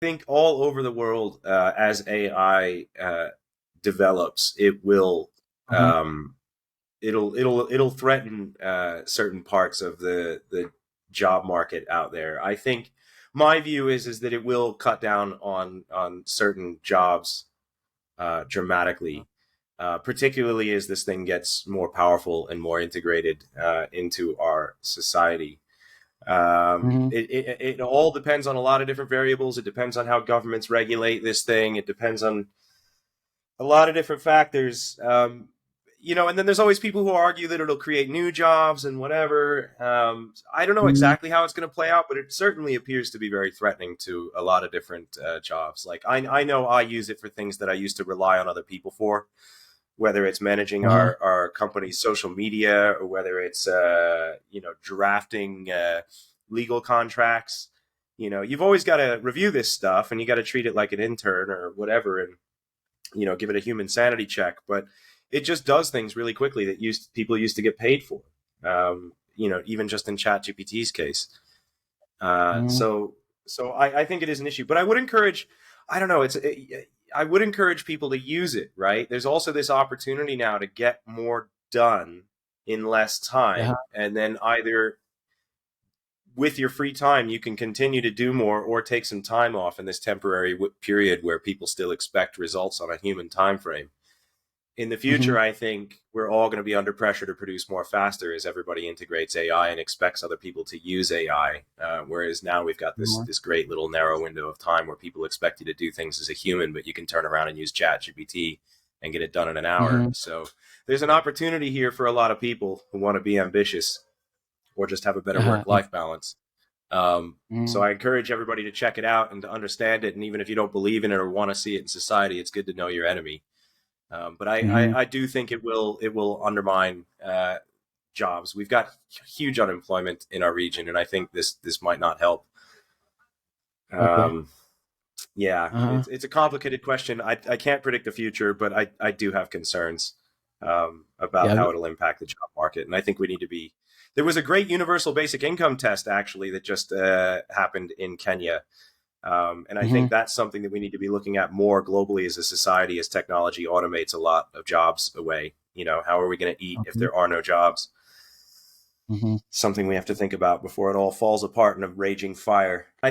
think all over the world, as AI develops, it will Uh-huh. um, it'll threaten certain parts of the job market out there. I think my view is that it will cut down on certain jobs dramatically, particularly as this thing gets more powerful and more integrated into our society. Hmm. It all depends on a lot of different variables. It depends on how governments regulate this thing. It depends on a lot of different factors. And then there's always people who argue that it'll create new jobs and whatever. I don't know Hmm. exactly how it's going to play out, but it certainly appears to be very threatening to a lot of different jobs. Like I know I use it for things that I used to rely on other people for, whether it's managing Uh-huh. our company's social media or whether it's drafting legal contracts. You've always got to review this stuff and you got to treat it like an intern or whatever, and give it a human sanity check. But it just does things really quickly that people used to get paid for. Even just in ChatGPT's case. Uh, Hmm. so so I think it is an issue, but I would encourage. I don't know. I would encourage people to use it. Right. There's also this opportunity now to get more done in less Yeah. time, and then either with your free time you can continue to do more or take some time off in this temporary period where people still expect results on a human time frame. In the Hmm. future, I think we're all going to be under pressure to produce more faster as everybody integrates AI and expects other people to use AI. Whereas now we've got this great little narrow window of time where people expect you to do things as a human, but you can turn around and use ChatGPT and get it done in an hour. Hmm. So there's an opportunity here for a lot of people who want to be ambitious or just have a better Yeah. work life balance. So Hmm. I encourage everybody to check it out and to understand it. And even if you don't believe in it or want to see it in society, it's good to know your enemy. But Hmm. I do think it will undermine jobs. We've got huge unemployment in our region, and I think this might not help. Okay. Um, yeah, Uh-huh. it's a complicated question. I can't predict the future, but I do have concerns about Yeah. how it'll impact the job market, and I think we need to be. There was a great universal basic income test actually that just happened in Kenya. And I think Hmm. that's something that we need to be looking at more globally as a society as technology automates a lot of jobs away. How are we going to eat if Okay. there are no jobs? Hmm. Something we have to think about before it all falls apart in a raging fire. I